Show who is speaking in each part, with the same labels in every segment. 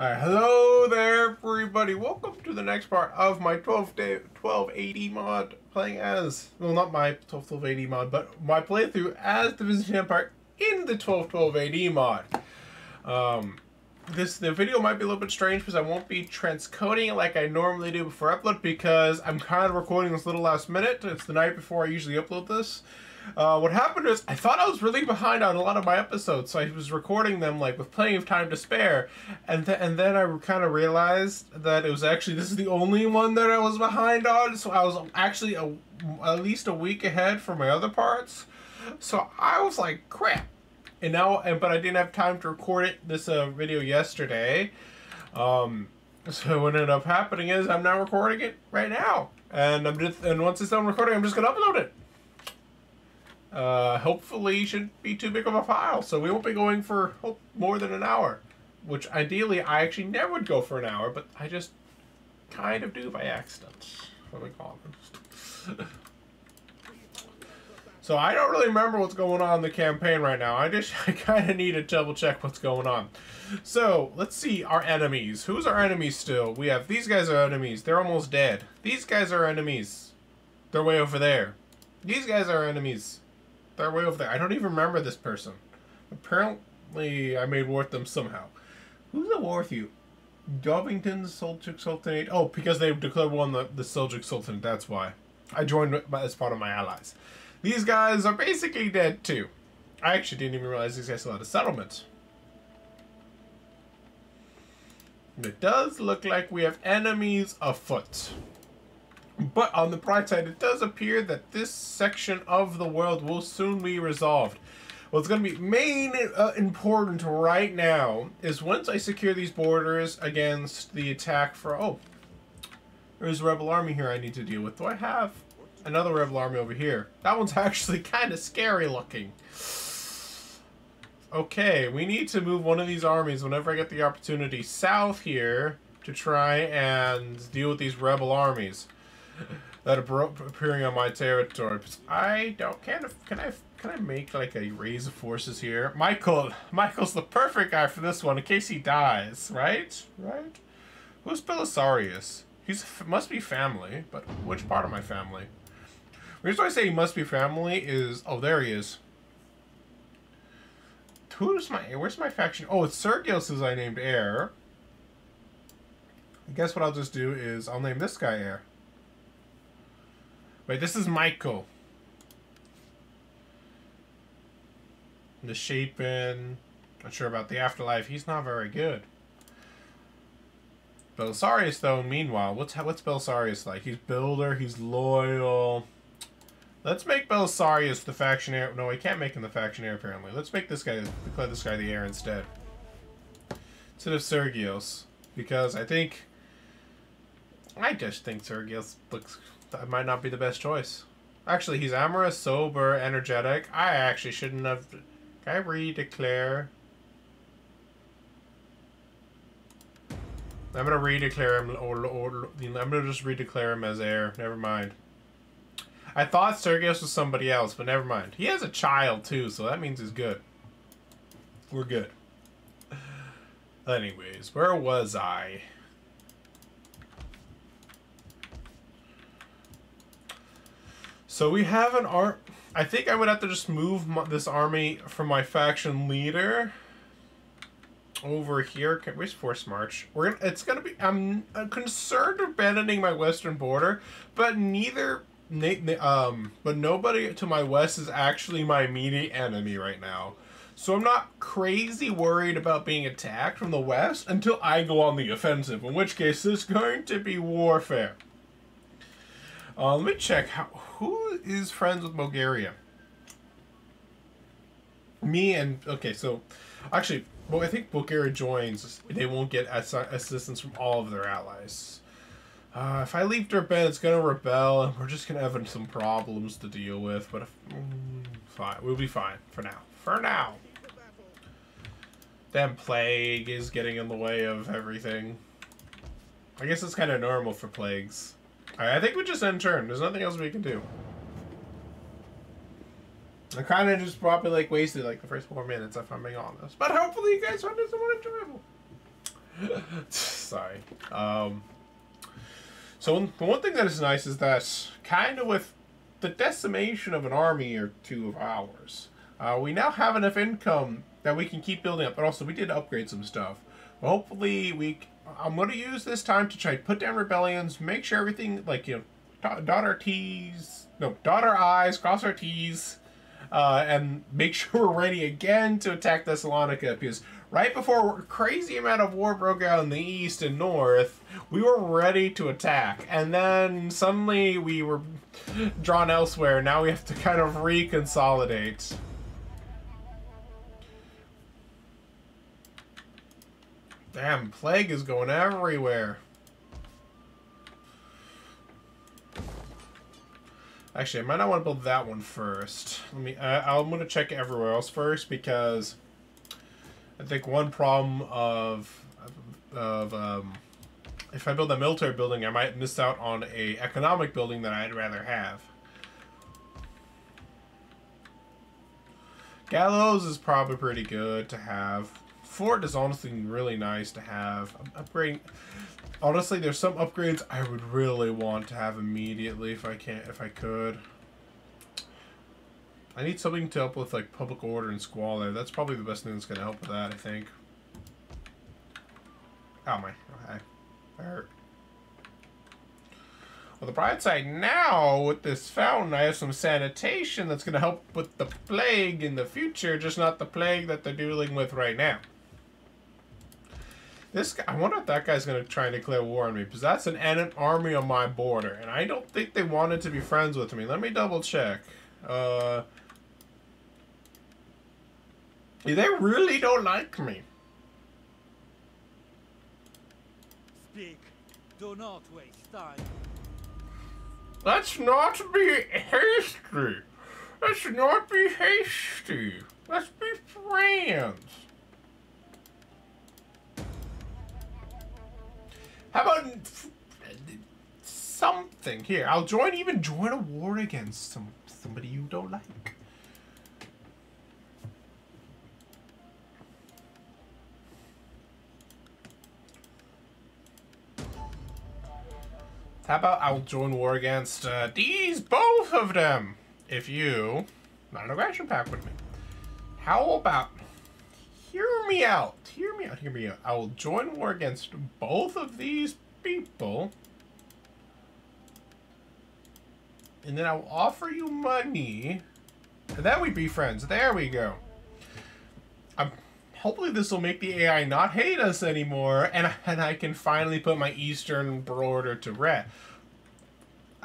Speaker 1: Alright, hello there everybody. Welcome to the next part of my 1280 mod playing as, well, not my 1280 mod, but my playthrough as the Byzantine Empire in the 1280 mod. The video might be a little bit strange because I won't be transcoding it like I normally do before upload because I'm kind of recording this little last minute. It's the night before I usually upload this. What happened is I thought I was really behind on a lot of my episodes, so I was recording them like with plenty of time to spare, and then I kind of realized that it was actually this is the only one that I was behind on, so I was actually at least a week ahead for my other parts. So I was like, crap. And now, but I didn't have time to record this video yesterday. So what ended up happening is I'm now recording it right now, and once it's done recording, I'm just gonna upload it. Hopefully shouldn't be too big of a file, so we won't be going for more than an hour, which ideally I actually never would go for an hour, but I just kind of do by accident. What do we call it? So I don't really remember what's going on in the campaign right now. I kind of need to double check what's going on. So let's see our enemies. Who's our enemies still? We have these guys are enemies. They're almost dead. These guys are enemies. They're way over there. These guys are enemies. They're way over there. I don't even remember this person. Apparently, I made war with them somehow. Who's at war with you? Dovington, Seljuk Sultanate. Oh, because they declared war on the Seljuk Sultanate. That's why. I joined as part of my allies. These guys are basically dead too. I actually didn't even realize these guys still had a settlement. It does look like we have enemies afoot. But on the bright side, it does appear that this section of the world will soon be resolved. What's going to be important right now is once I secure these borders against the attack for... Oh, there's a rebel army here I need to deal with. Do I have another rebel army over here? That one's actually kind of scary looking. Okay, we need to move one of these armies whenever I get the opportunity south here to try and deal with these rebel armies that are appearing on my territory. I don't. Can I make like a raise of forces here? Michael's the perfect guy for this one in case he dies, right? Right? Who's Belisarius? Must be family, but which part of my family? The reason why I say he must be family is there he is. Where's my faction? Oh, it's Sergios is I named heir. I guess what I'll just do is I'll name this guy heir. Wait, this is Michael. The Shapen. Not sure about the afterlife. He's not very good. Belisarius, though, meanwhile, what's Belisarius like? He's builder. He's loyal. Let's make Belisarius the faction heir. No, I can't make him the faction heir, apparently. Let's make this guy, declare this guy the heir instead. Instead of Sergios. Because I just think Sergios that might not be the best choice. Actually, he's amorous, sober, energetic. I actually shouldn't have... Can I redeclare? I'm gonna redeclare him, I'm gonna just redeclare him as heir. Never mind. I thought Sergios was somebody else, but never mind. He has a child too, so that means he's good. We're good. Anyways, where was I? So we have an I think I would have to just move this army from my faction leader over here. Where's Force March? It's gonna be. I'm concerned abandoning my western border, but but nobody to my west is actually my immediate enemy right now. So I'm not crazy worried about being attacked from the west until I go on the offensive, in which case there's going to be warfare. Let me check who is friends with Bulgaria. Me and okay, so actually, well, I think Bulgaria joins. They won't get assistance from all of their allies. If I leave Durban, it's gonna rebel, and we're just gonna have some problems to deal with. But fine, we'll be fine for now. For now. Damn plague is getting in the way of everything. I guess it's kind of normal for plagues. I think we just end turn. There's nothing else we can do. I kind of just probably like wasted like the first 4 minutes if I'm being honest. But hopefully you guys found it somewhat enjoyable. Sorry. So the one thing that is nice is that kind of with the decimation of an army or two of ours, we now have enough income that we can keep building up. But also, we did upgrade some stuff. But hopefully, I'm going to use this time to try to put down rebellions, make sure everything, like, you know, dot our T's, no, dot our I's, cross our T's, and make sure we're ready again to attack Thessalonica, because right before a crazy amount of war broke out in the east and north, we were ready to attack, and then suddenly we were drawn elsewhere. Now we have to kind of reconsolidate. Damn, plague is going everywhere. Actually, I might not want to build that one first. Let me. I'm going to check everywhere else first, because I think one problem of if I build a military building, I might miss out on a economic building that I'd rather have. Gallows is probably pretty good to have. Fort is honestly really nice to have. Upgrading. Honestly, there's some upgrades I would really want to have immediately if I could. I need something to help with like public order and squalor. That's probably the best thing that's gonna help with that, I think. Oh my, okay. That hurt. Well, the bright side now, with this fountain, I have some sanitation that's gonna help with the plague in the future, just not the plague that they're dealing with right now. This guy, I wonder if that guy's going to try and declare war on me, because that's an enemy army on my border, and I don't think they wanted to be friends with me. Let me double check. They really don't like me.
Speaker 2: Speak. Do not waste time.
Speaker 1: Let's not be hasty. Let's not be hasty. Let's be friends. How about something here? I'll even join a war against somebody you don't like. How about I'll join war against both of them, if you not an aggression pact with me. How about? Hear me out. Hear me out. Hear me out. I will join war against both of these people. And then I will offer you money. And then we'd be friends. There we go. Hopefully this will make the AI not hate us anymore. And I can finally put my eastern border to rest.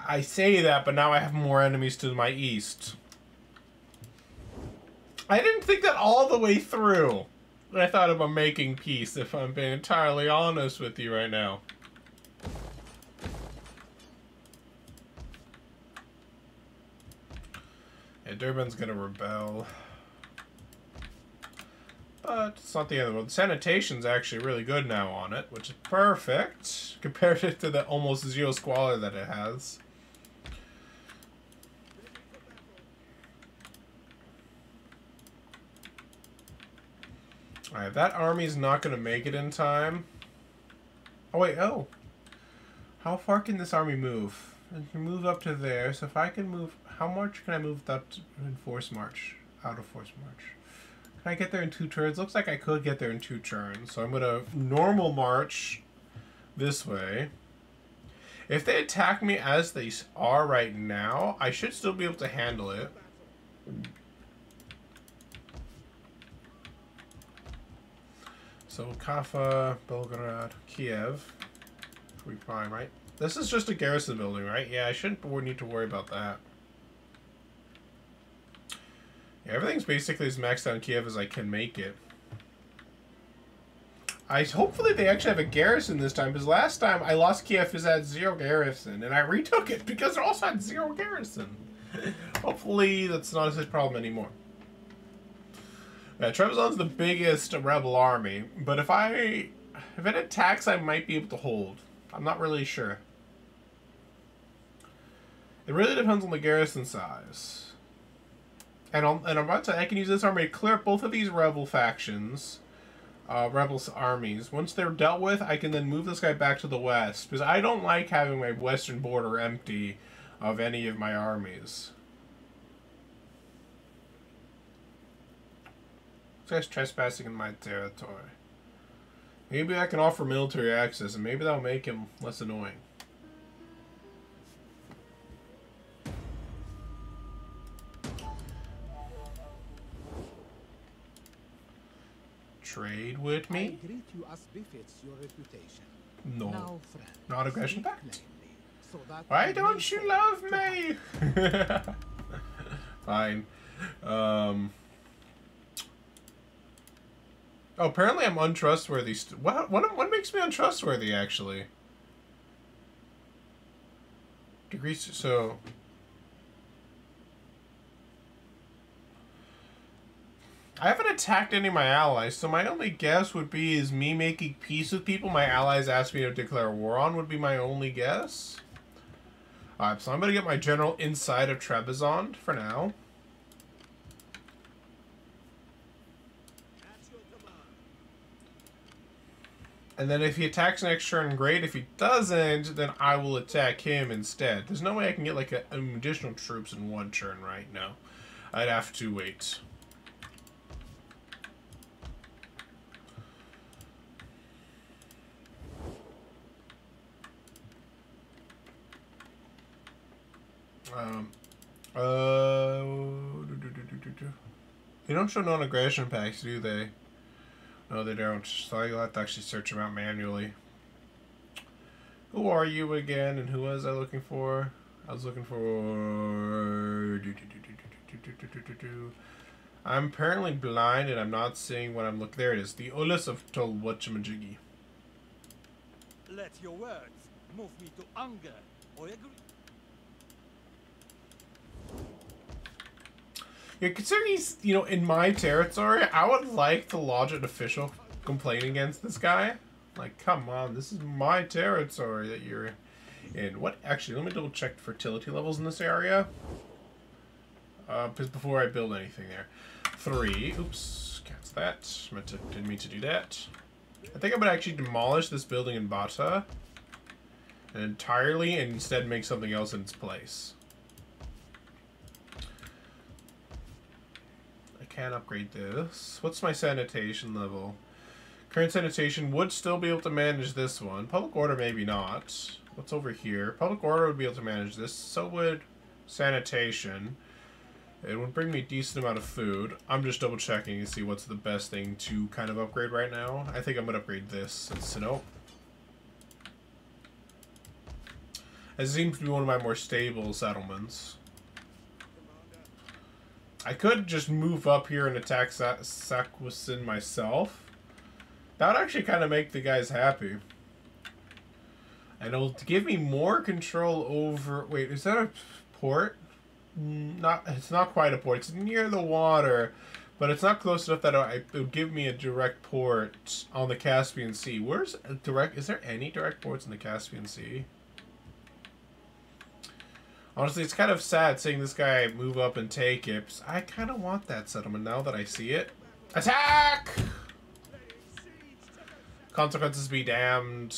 Speaker 1: I say that, but now I have more enemies to my east. I didn't think that all the way through. I thought about making peace, if I'm being entirely honest with you right now. Yeah, Durban's gonna rebel. But it's not the end of the world. Sanitation's actually really good now on it, which is perfect compared to the almost zero squalor that it has. Alright, that army's not going to make it in time. Oh, wait, oh. How far can this army move? It can move up to there, so if I can move... How much can I move that in force march? Out of force march. Can I get there in 2 turns? Looks like I could get there in 2 turns. So I'm going to normal march this way. If they attack me as they are right now, I should still be able to handle it. So Kaffa, Belgrade, Kiev. We prime, right? This is just a garrison building, right? Yeah, I shouldn't need to worry about that. Yeah, everything's basically as maxed out in Kiev as I can make it. Hopefully they actually have a garrison this time, because last time I lost Kiev is at 0 garrison, and I retook it because it also had 0 garrison. Hopefully that's not such a problem anymore. Yeah, Trebizond's the biggest rebel army, but if it attacks, I might be able to hold. I'm not really sure. It really depends on the garrison size. And I'm about to, I can use this army to clear up both of these rebel factions. rebels armies. Once they're dealt with, I can then move this guy back to the west, because I don't like having my western border empty of any of my armies. This guy's trespassing in my territory. Maybe I can offer military access, and maybe that'll make him less annoying. Trade with me?
Speaker 3: I greet you as befits your reputation.
Speaker 1: No.
Speaker 3: Now, friend,
Speaker 1: Not aggression
Speaker 3: speak
Speaker 1: pact?
Speaker 3: plainly, so that
Speaker 1: Why
Speaker 3: I
Speaker 1: don't
Speaker 3: may
Speaker 1: you
Speaker 3: follow
Speaker 1: love
Speaker 3: to
Speaker 1: me? Fine. Oh, apparently I'm untrustworthy. What makes me untrustworthy, actually? Degrees, so... I haven't attacked any of my allies, so my only guess would be is me making peace with people my allies ask me to declare war on would be my only guess. Alright, so I'm going to get my general inside of Trebizond for now. And then if he attacks next turn, great. If he doesn't, then I will attack him instead. There's no way I can get like additional troops in one turn right now. I'd have to wait. They don't show non-aggression packs, do they? No, they don't. So I'll have to actually search them out manually. Who are you again, and who was I looking for? I was looking for... I'm apparently blind, and I'm not seeing what I'm looking... There it is. The Ulis of Tolwachimajigi.
Speaker 2: Let your words move me to anger or agree.
Speaker 1: Yeah, considering he's, you know, in my territory, I would like to lodge an official complaint against this guy. Like, come on, this is my territory that you're in. What? Actually, let me double check fertility levels in this area. Because before I build anything there. 3. Oops, cancel that. Didn't mean to do that. I think I'm going to actually demolish this building in Bata entirely and instead make something else in its place. Can't upgrade this. What's my sanitation level? Current sanitation would still be able to manage this one. Public order maybe not. What's over here? Public order would be able to manage this. So would sanitation. It would bring me a decent amount of food. I'm just double checking to see what's the best thing to kind of upgrade right now. I think I'm going to upgrade this. It's no. It seems to be one of my more stable settlements. I could just move up here and attack Sakwasin myself. That would actually kind of make the guys happy. And it'll give me more control over... Wait, is that a port? It's not quite a port. It's near the water, but it's not close enough that it would give me a direct port on the Caspian Sea. Where's a direct... Is there any direct ports in the Caspian Sea? Honestly, it's kind of sad seeing this guy move up and take it. Because I kind of want that settlement now that I see it. Attack! Consequences be damned.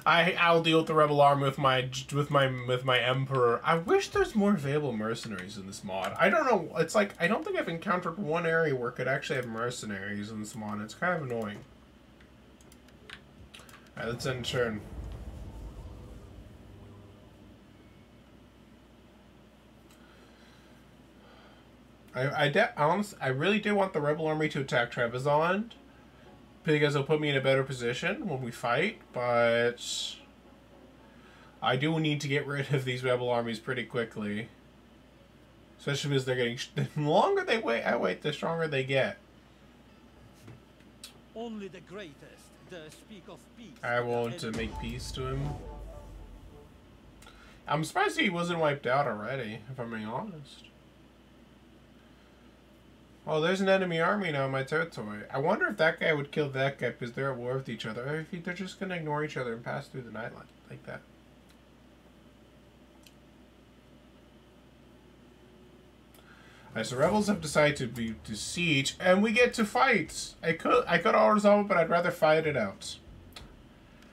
Speaker 1: I'll deal with the rebel army with my emperor. I wish there's more available mercenaries in this mod. I don't know. It's like I don't think I've encountered one area where it could actually have mercenaries in this mod. It's kind of annoying. All right, let's end turn. I really do want the rebel army to attack Trebizond, because it'll put me in a better position when we fight, but I do need to get rid of these rebel armies pretty quickly. Especially because they're getting... The longer I wait, the stronger they get.
Speaker 2: Only the greatest dare speak of peace.
Speaker 1: I want to make peace to him. I'm surprised he wasn't wiped out already, if I'm being honest. Oh, there's an enemy army now in my territory. I wonder if that guy would kill that guy because they're at war with each other, or if they're just going to ignore each other and pass through the like that. Alright, so rebels have decided to siege, and we get to fight. I could auto resolve it, but I'd rather fight it out.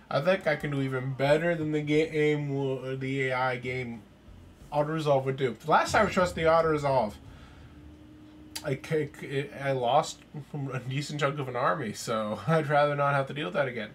Speaker 1: I think I can do even better than the game, the AI game auto resolve would do. Last time I trusted the auto resolve, I lost a decent chunk of an army, so I'd rather not have to deal with that again.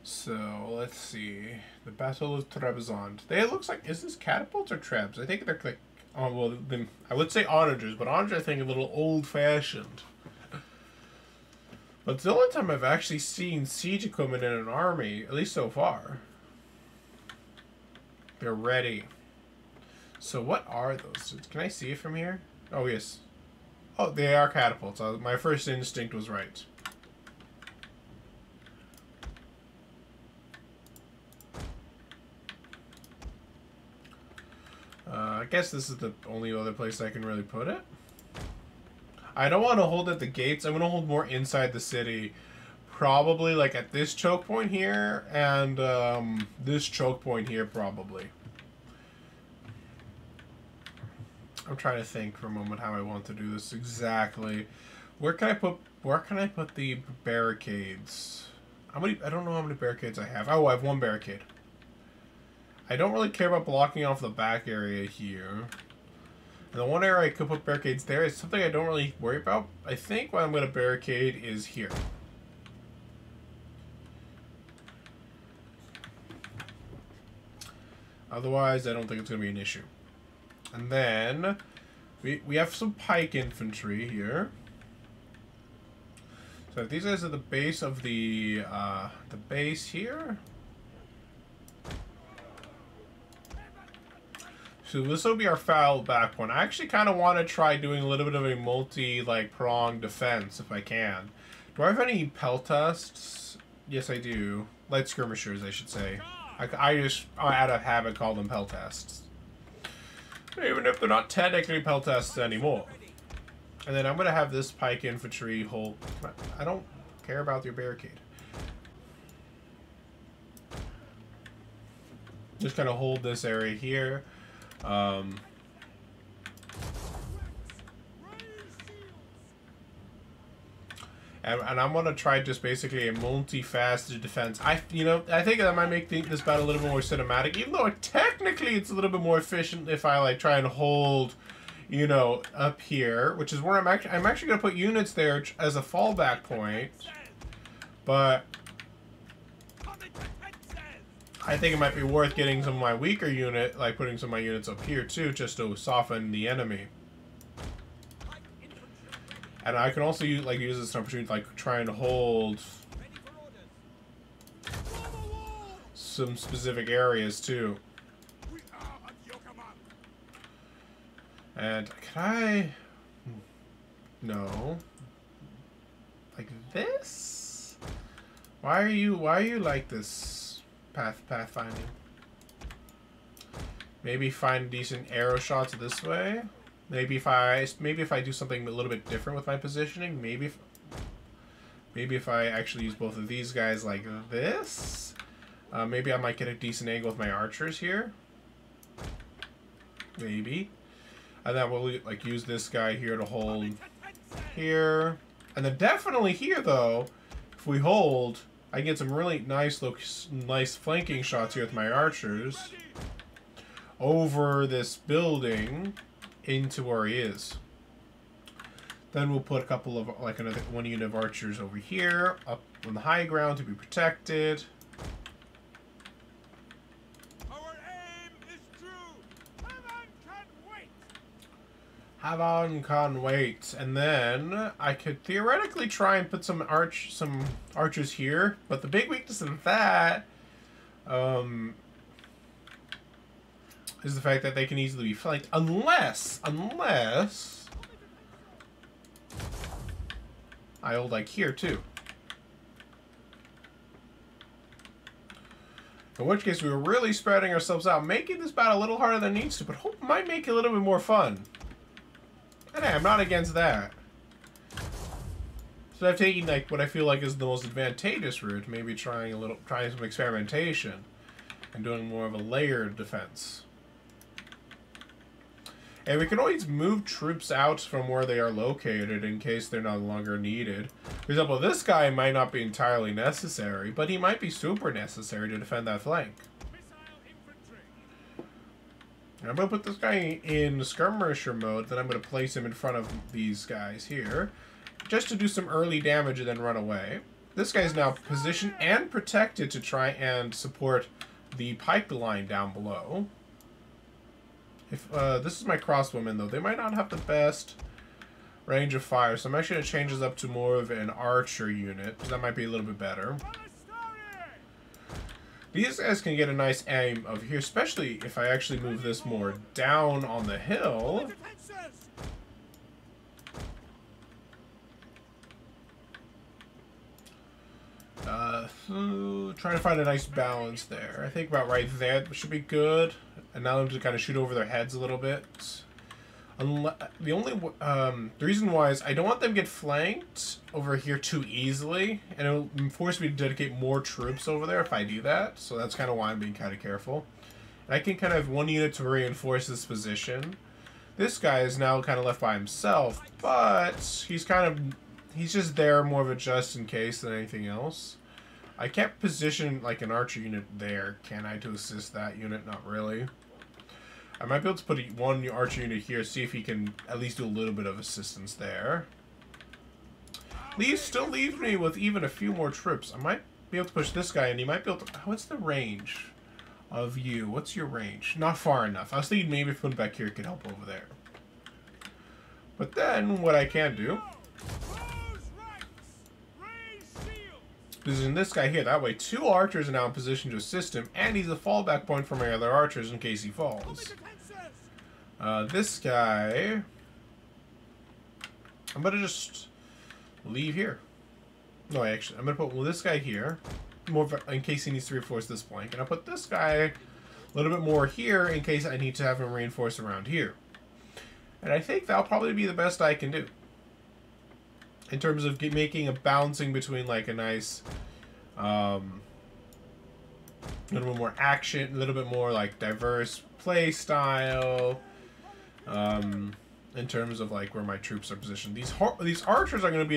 Speaker 1: So let's see, the Battle of Trebizond. It looks like, is this catapults or trebs? I think they're like, oh well, then I would say onagers, but onagers I think a little old-fashioned. But it's the only time I've actually seen siege equipment in an army, at least so far. They're ready. So what are those? Can I see it from here? Oh yes. Oh, they are catapults. My first instinct was right. I guess this is the only other place I can really put it. I don't want to hold at the gates. I'm going to hold more inside the city. Probably like at this choke point here and this choke point here probably. I'm trying to think for a moment how I want to do this exactly. Where can I put the barricades? I don't know how many barricades I have. Oh, I have one barricade. I don't really care about blocking off the back area here. And the one area I could put barricades there is something I don't really worry about. I think what I'm going to barricade is here. Otherwise, I don't think it's going to be an issue. And then, we have some pike infantry here. So if these guys are the base of the base here. So this will be our foul back point. I actually kind of want to try doing a little bit of a pronged defense if I can. Do I have any peltasts? Yes, I do. Light skirmishers, I should say. I just, out of habit, call them peltasts. Even if they're not technically peltasts anymore. And then I'm going to have this pike infantry hold... I don't care about your barricade. Just kind of hold this area here. And I'm gonna try just basically a multi-faceted defense. I think that might make this battle a little bit more cinematic, even though technically it's a little bit more efficient if I like try and hold, up here, which is where I'm actually gonna put units there as a fallback point, but I think it might be worth getting some of my weaker unit, like putting some of my units up here too, just to soften the enemy. And I can also use this opportunity to try and hold some specific areas too. And can I? No. Like this? Why are you like this? Pathfinding. Maybe find decent arrow shots this way. Maybe if I do something a little bit different with my positioning, maybe if I actually use both of these guys like this, maybe I might get a decent angle with my archers here. Maybe, and then we'll use this guy here to hold here, and then definitely here though, if we hold, I get some really nice flanking shots here with my archers over this building into where he is. Then we'll put a couple of another one unit of archers over here up on the high ground to be protected.
Speaker 2: Our aim is true. Heaven can wait.
Speaker 1: Heaven can wait. And then I could theoretically try and put some archers here, but the big weakness of that is the fact that they can easily be flanked unless I hold here too. In which case we were really spreading ourselves out, making this battle a little harder than it needs to, but hope might make it a little bit more fun. And Hey, I'm not against that. So I've taken like what I feel like is the most advantageous route, maybe trying some experimentation and doing more of a layered defense. And we can always move troops out from where they are located in case they're no longer needed. For example, this guy might not be entirely necessary, but he might be super necessary to defend that flank. I'm going to put this guy in skirmisher mode, then I'm going to place him in front of these guys here, just to do some early damage and then run away. This guy is now positioned and protected to try and support the pipeline down below. If this is my crossbowmen, though, they might not have the best range of fire, so I'm actually going to change this up to more of an archer unit, because that might be a little bit better. These guys can get a nice aim over here, especially if I actually move this more down on the hill. Trying to find a nice balance there. I think about right there should be good. And now I'm just kind of shoot over their heads a little bit. The reason why is I don't want them to get flanked over here too easily, and it'll force me to dedicate more troops over there if I do that. So that's kind of why I'm being kind of careful. And I can kind of have one unit to reinforce this position. This guy is now kind of left by himself, but he's just there more of a just in case than anything else. I can't position like an archer unit there, can I, to assist that unit? Not really. I might be able to put one archer unit here, see if he can at least do a little bit of assistance there. Still leaves me with even a few more troops. I might be able to push this guy, and he might be able to... What's the range of you? What's your range? Not far enough. I was thinking maybe if putting back here could help over there. But then, what I can do... Position this guy here. That way, two archers are now in position to assist him, and he's a fallback point for my other archers in case he falls. This guy... I'm going to just leave here. No, actually, I'm going to put this guy here, in case he needs to reinforce this flank, and I'll put this guy a little bit more here in case I need to have him reinforce around here. And I think that'll probably be the best I can do. In terms of making a balancing between like a nice, a little bit more action, a little bit more like diverse play style, in terms of like where my troops are positioned. These archers are going to be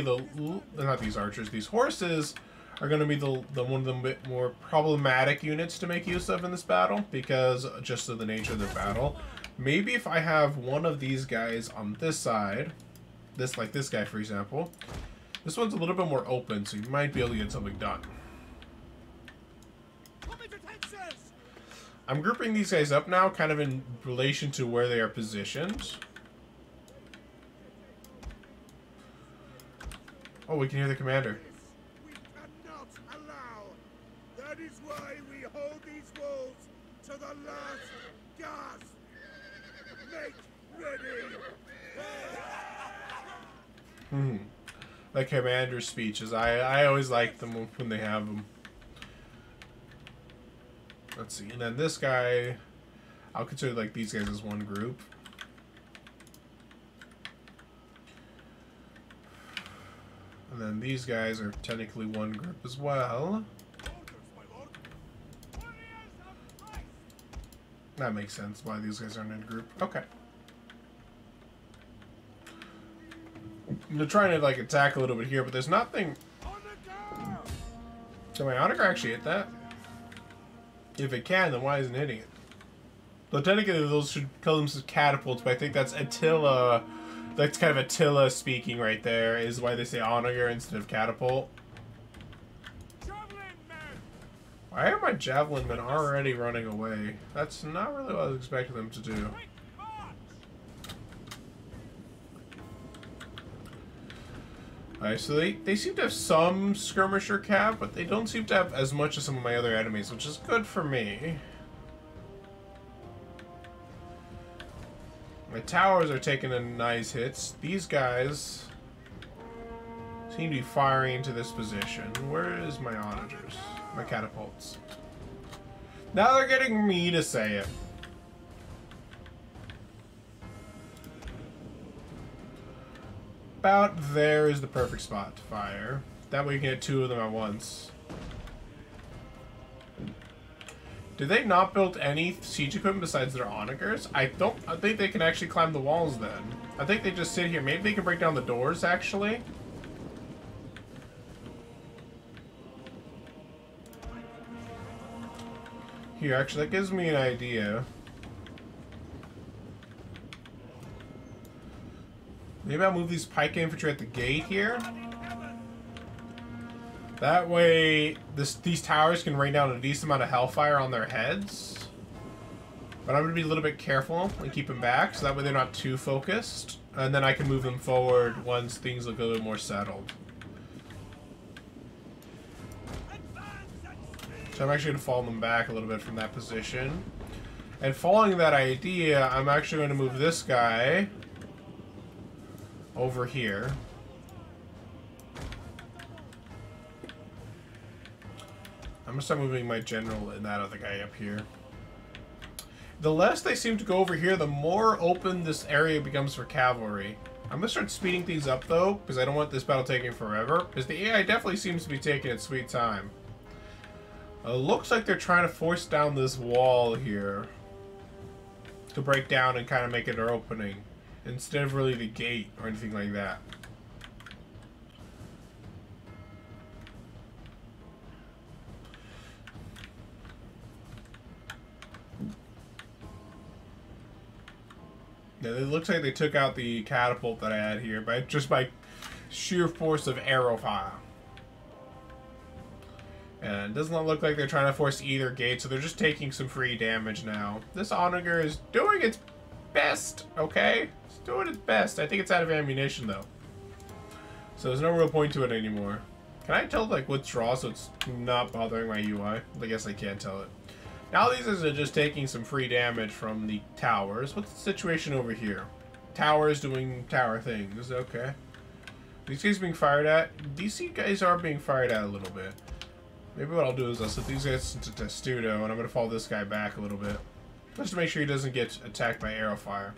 Speaker 1: these horses are going to be the one of the bit more problematic units to make use of in this battle because just of the nature of the battle. Maybe if I have one of these guys on this side. Like this guy, for example. This one's a little bit more open, so you might be able to get something done. I'm grouping these guys up now, kind of in relation to where they are positioned. Oh, we can hear the commander.
Speaker 4: We cannot allow. That is why we hold these walls to the last gasp. Make ready.
Speaker 1: The commander's speeches. I always like them when they have them. Let's see. And then this guy, I'll consider like these guys as one group. And then these guys are technically one group as well. That makes sense why these guys aren't in a group. Okay. I'm trying to like attack a little bit here, but there's nothing. So my onager actually hit that? If it can, then why isn't it hitting it? So technically those should call them catapults, but I think that's Attila. That's kind of Attila speaking right there, is why they say onager instead of catapult. Why are my javelin men already running away? That's not really what I was expecting them to do. Alright, so they seem to have some skirmisher cap, but they don't seem to have as much as some of my other enemies, which is good for me. My towers are taking a nice hits. These guys seem to be firing into this position. Where is my onagers? My catapults. Now they're getting me to say it. about there is the perfect spot to fire. That way you can get two of them at once. Did they not build any siege equipment besides their onagers? I think they can actually climb the walls then. I think they just sit here. Maybe they can break down the doors, actually. Here, actually, that gives me an idea. Maybe I'll move these pike infantry at the gate here. That way, these towers can rain down a decent amount of hellfire on their heads. But I'm going to be a little bit careful and keep them back, so that way they're not too focused. And then I can move them forward once things look a little more settled. So I'm actually going to fall them back a little bit from that position. And following that idea, I'm actually going to move this guy over here. I'm going to start moving my general and that other guy up here. The less they seem to go over here, the more open this area becomes for cavalry. I'm going to start speeding things up, though, because I don't want this battle taking forever. Because the AI definitely seems to be taking its sweet time. Looks like they're trying to force down this wall here to break down and kind of make it an opening instead of really the gate or anything like that. Yeah, it looks like they took out the catapult that I had here just by sheer force of arrow fire. And it does not look like they're trying to force either gate, so they're just taking some free damage now. This onager is doing its best, okay? It's doing its best. I think it's out of ammunition, though. So there's no real point to it anymore. Can I tell, like, withdraw so it's not bothering my UI? I guess I can't tell it. Now these are just taking some free damage from the towers. What's the situation over here? Towers doing tower things. Okay. These guys being fired at? These guys are being fired at a little bit. Maybe what I'll do is I'll set these guys into testudo, and I'm going to follow this guy back a little bit. Just to make sure he doesn't get attacked by arrow fire.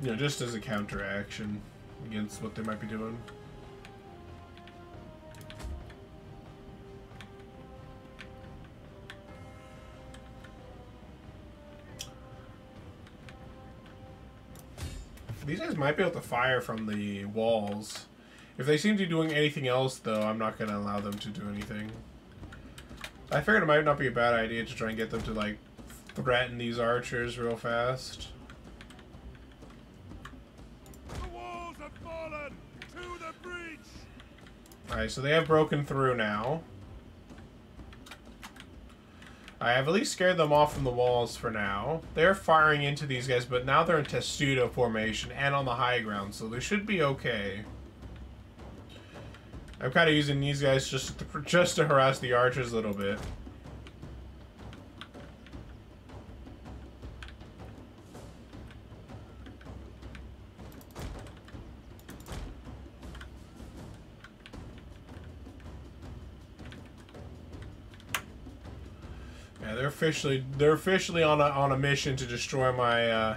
Speaker 1: You know, just as a counteraction against what they might be doing. These guys might be able to fire from the walls. If they seem to be doing anything else, though, I'm not going to allow them to do anything. I figured it might not be a bad idea to try and get them to, like, threaten these archers real fast.
Speaker 4: The walls have fallen to the breach.
Speaker 1: Alright, so they have broken through now. I have at least scared them off from the walls for now. They're firing into these guys, but now they're in testudo formation and on the high ground, so they should be okay. I'm kind of using these guys just to harass the archers a little bit. Yeah, they're officially on a mission to destroy my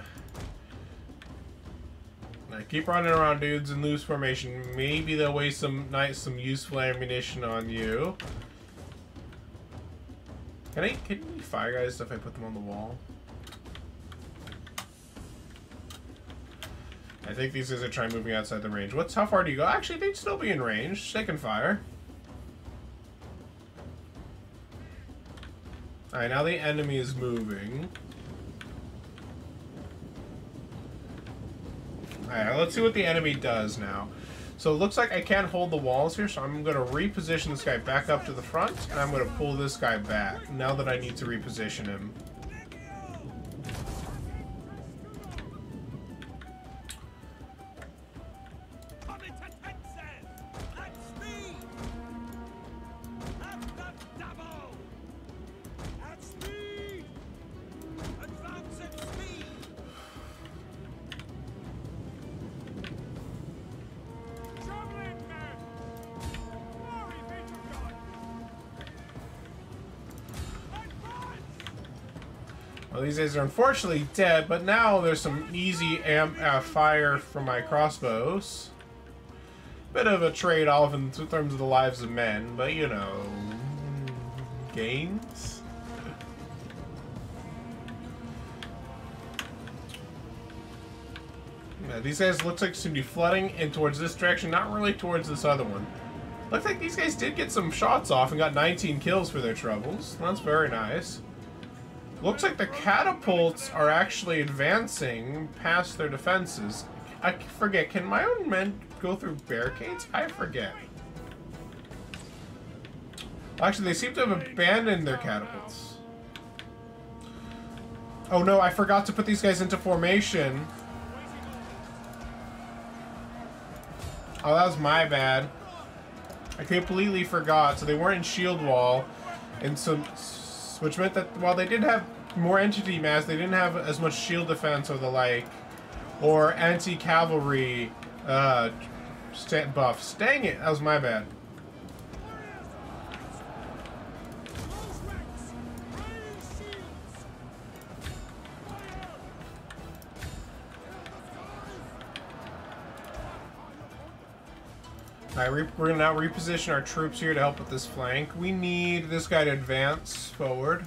Speaker 1: keep running around, dudes, in loose formation. Maybe they'll waste some useful ammunition on you. Can you fire guys if I put them on the wall? I think these guys are trying moving outside the range. How far do you go? Actually, they'd still be in range. They can fire. Alright, now the enemy is moving. Alright, let's see what the enemy does now. So it looks like I can't hold the walls here, so I'm going to reposition this guy back up to the front, and I'm going to pull this guy back, now that I need to reposition him. Well, these guys are unfortunately dead, but now there's some easy fire from my crossbows. Bit of a trade-off in terms of the lives of men, but you know, games. Yeah, these guys looks like seem to be flooding in towards this direction, not really towards this other one. Looks like these guys did get some shots off and got 19 kills for their troubles. That's very nice. Looks like the catapults are actually advancing past their defenses. I forget, can my own men go through barricades? I forget. Actually, they seem to have abandoned their catapults. Oh no, I forgot to put these guys into formation. Oh, that was my bad. I completely forgot. So they weren't in shield wall, and so, which meant that while they did have more entity mass, they didn't have as much shield defense or the like, or anti-cavalry buffs. Dang it, that was my bad. Alright, we're gonna now reposition our troops here to help with this flank. We need this guy to advance forward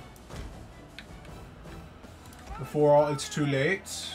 Speaker 1: before it's too late.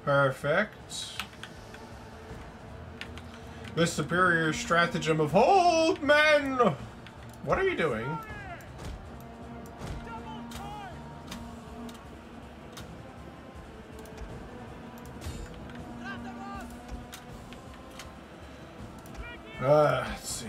Speaker 1: Perfect. The superior stratagem of hold, men! What are you doing? Let's see.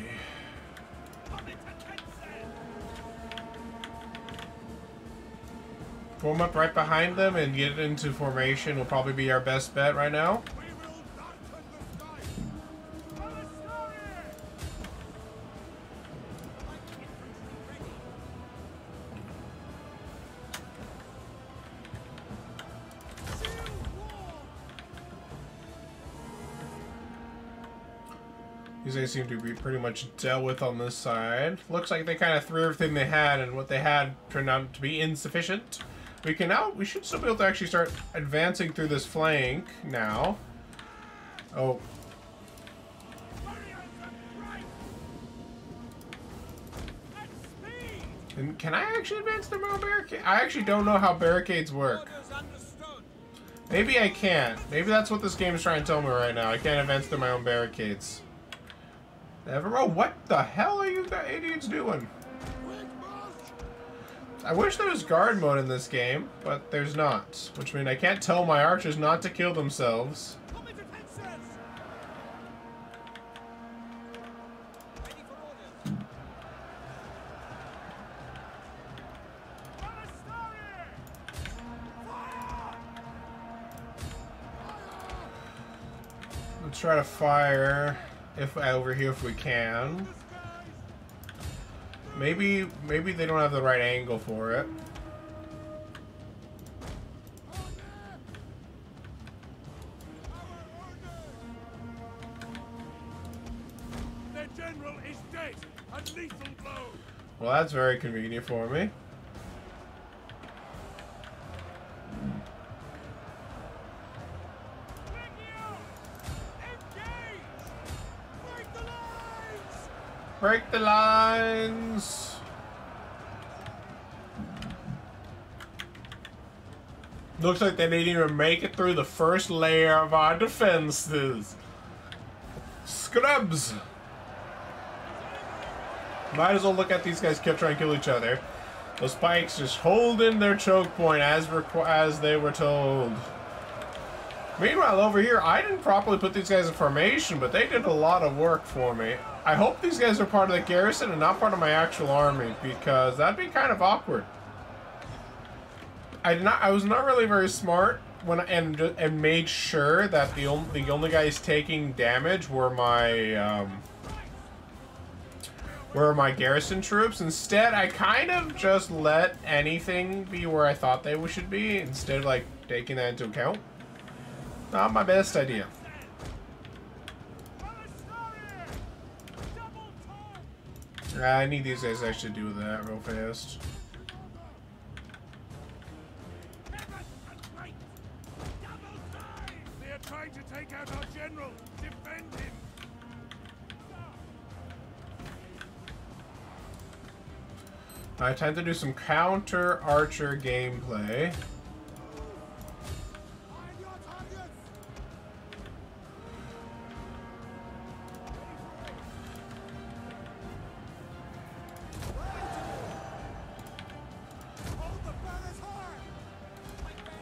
Speaker 1: Form up right behind them and get into formation will probably be our best bet right now. These guys seem to be pretty much dealt with on this side. Looks like they kind of threw everything they had, and what they had turned out to be insufficient. We should still be able to actually start advancing through this flank now. Oh. And can I actually advance through my own barricade? I actually don't know how barricades work. Maybe I can't. Maybe that's what this game is trying to tell me right now. I can't advance through my own barricades. Never. Oh, what the hell are you idiots doing? I wish there was guard mode in this game, but there's not. Which means I can't tell my archers not to kill themselves. Let's try to fire over here if we can. Maybe they don't have the right angle for it.
Speaker 4: Their general is dead. A lethal blow.
Speaker 1: Well, that's very convenient for me. Break the lines! Looks like they didn't even make it through the first layer of our defenses. Scrubs! Might as well look at these guys keep trying to kill each other. Those spikes just holding their choke point as they were told. Meanwhile, over here, I didn't properly put these guys in formation, but they did a lot of work for me. I hope these guys are part of the garrison and not part of my actual army, because that'd be kind of awkward. I was not really very smart when and made sure that the only guys taking damage were my garrison troops. Instead, I kind of just let anything be where I thought they should be, instead of like taking that into account. Not my best idea. I need these guys to actually do that real fast.
Speaker 4: They are trying to take out our general. Defend him.
Speaker 1: I tend to do some counter archer gameplay.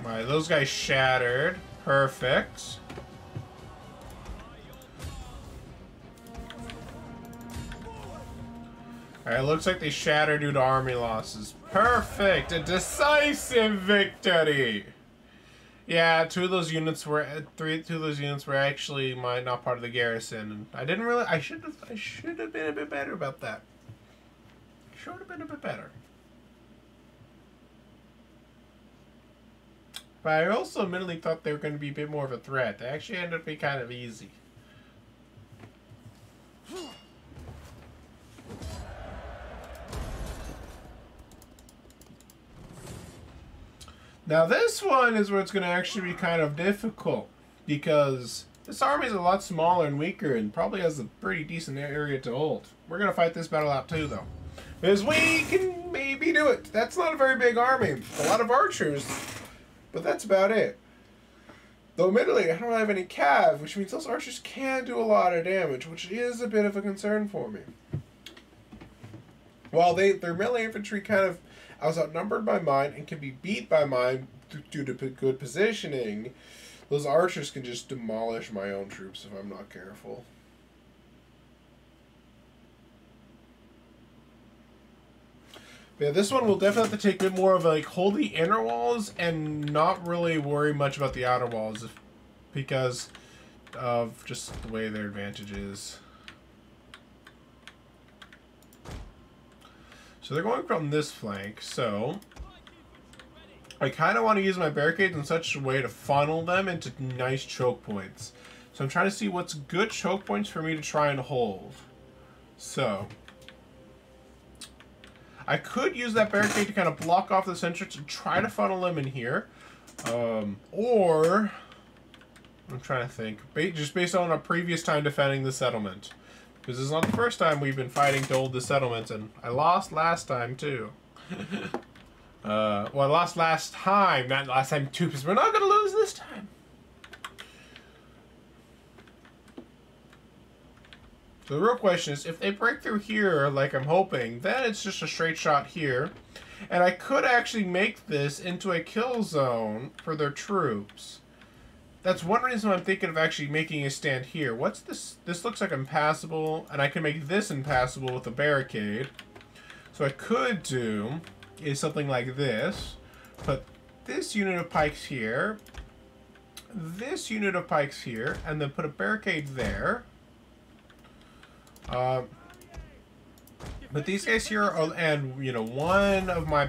Speaker 1: Alright, those guys shattered. Perfect. Alright, looks like they shattered due to army losses. Perfect! A decisive victory! Yeah, two of those units were actually not part of the garrison. I didn't really I should have been a bit better about that. Should have been a bit better. But I also admittedly thought they were going to be a bit more of a threat. They actually ended up being kind of easy. Now this one is where it's going to actually be kind of difficult, because this army is a lot smaller and weaker and probably has a pretty decent area to hold. We're going to fight this battle out too, though, because we can maybe do it. That's not a very big army. A lot of archers, but that's about it. Though admittedly, I don't have any cav, which means those archers can do a lot of damage, which is a bit of a concern for me. While their melee infantry I was outnumbered by mine and can be beat by mine due to good positioning, those archers can just demolish my own troops if I'm not careful. But yeah, this one will definitely have to take a bit more of like hold the inner walls and not really worry much about the outer walls because of just the way their advantage is. So they're going from this flank, so I kind of want to use my barricades in such a way to funnel them into nice choke points. So I'm trying to see what's good choke points for me to try and hold. So I could use that barricade to kind of block off this entrance and try to funnel them in here. Or I'm trying to think, just based on a previous time defending the settlement. Because this is not the first time we've been fighting to hold the settlements, and I lost last time too. Well, I lost last time, not last time too, because we're not going to lose this time. So the real question is, if they break through here, like I'm hoping, then it's just a straight shot here. And I could actually make this into a kill zone for their troops. That's one reason I'm thinking of actually making a stand here. What's this? This looks like impassable, and I can make this impassable with a barricade. So I could do is something like this. Put this unit of pikes here, this unit of pikes here, and then put a barricade there. But these guys here are, and you know, one of my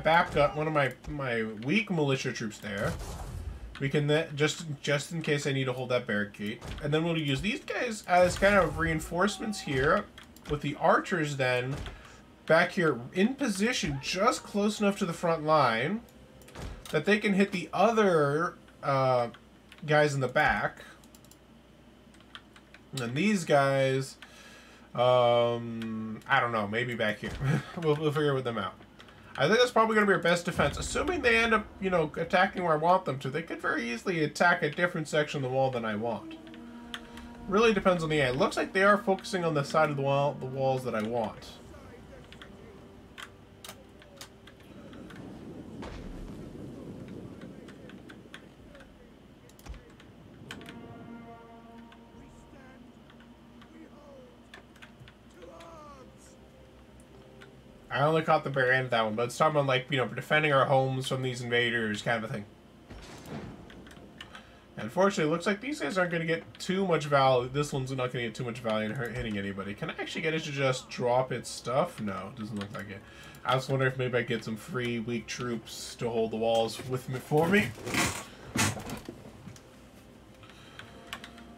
Speaker 1: my weak militia troops there. We can then, just in case I need to hold that barricade. And then we'll use these guys as kind of reinforcements here, with the archers then back here in position just close enough to the front line that they can hit the other guys in the back. And these guys, I don't know, maybe back here. we'll figure them out. I think that's probably going to be our best defense. Assuming they end up, you know, attacking where I want them to, they could very easily attack a different section of the wall than I want. Really depends on the end. It looks like they are focusing on the side of the walls that I want.
Speaker 4: We stand, we hold, to
Speaker 1: I only caught the very end of that one, but it's talking about, like, you know, defending our homes from these invaders kind of a thing. Unfortunately, it looks like these guys aren't going to get too much value. This one's not going to get too much value in hitting anybody. Can I actually get it to just drop its stuff? No, it doesn't look like it. I was wondering if maybe I get some free weak troops to hold the walls with me for me.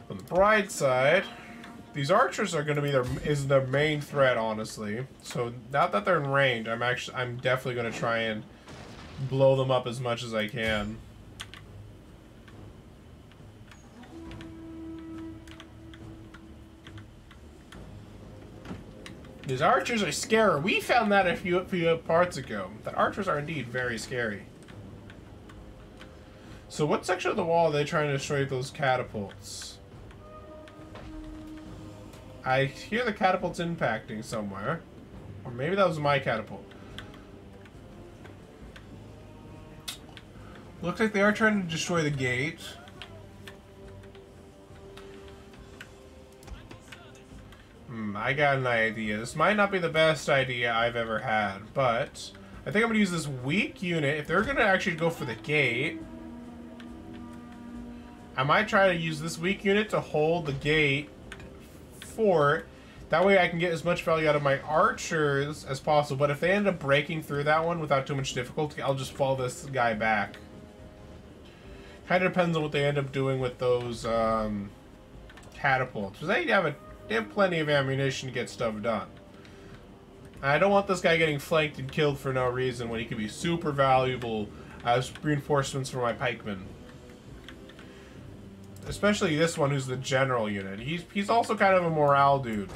Speaker 1: On the bright side, these archers are going to be their main threat, honestly. So now that they're in range, I'm definitely going to try and blow them up as much as I can. These archers are scary. We found that a few parts ago. That archers are indeed very scary. So what section of the wall are they trying to destroy those catapults? I hear the catapults impacting somewhere. Or maybe that was my catapult. Looks like they are trying to destroy the gate. I got an idea. This might not be the best idea I've ever had, but I think I'm going to use this weak unit. If they're going to actually go for the gate, I might try to use this weak unit to hold the gate fort. That way I can get as much value out of my archers as possible. But if they end up breaking through that one without too much difficulty, I'll just fall this guy back. Kind of depends on what they end up doing with those catapults. Because they have plenty of ammunition to get stuff done. I don't want this guy getting flanked and killed for no reason when he could be super valuable as reinforcements for my pikemen. Especially this one who's the general unit. He's also kind of a morale dude.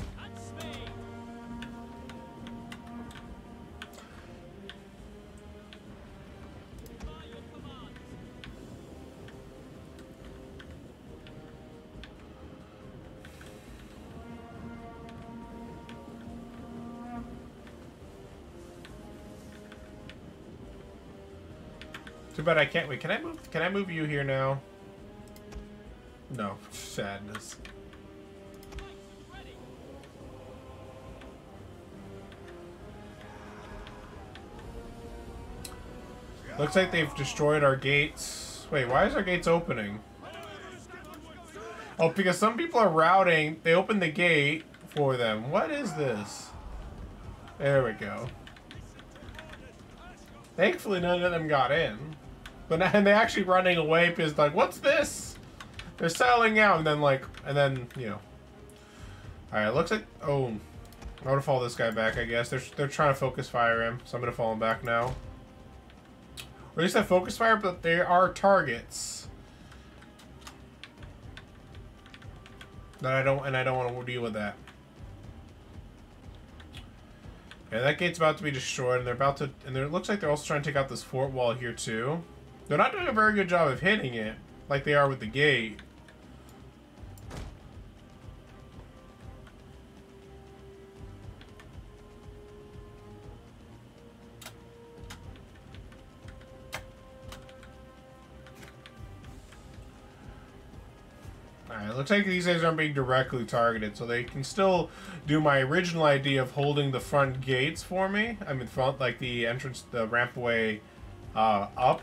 Speaker 1: Too bad I can't. Wait, can I move you here now? No. Sadness. Looks like they've destroyed our gates. Wait, why is our gates opening? Oh, because some people are routing. They opened the gate for them. What is this? There we go. Thankfully, none of them got in. But and they're actually running away because, like, what's this? They're settling out, and then, you know. Alright, looks like, oh, I'm gonna fall this guy back, I guess. They're trying to focus fire him, so I'm gonna fall him back now. Or at least I focus fire, but they are targets. That I don't want to deal with that. Yeah, that gate's about to be destroyed, and it looks like they're also trying to take out this fort wall here too. They're not doing a very good job of hitting it, like they are with the gate. Alright, it looks like these guys aren't being directly targeted, so they can still do my original idea of holding the front gates for me. I mean, front, like the entrance, the rampway up,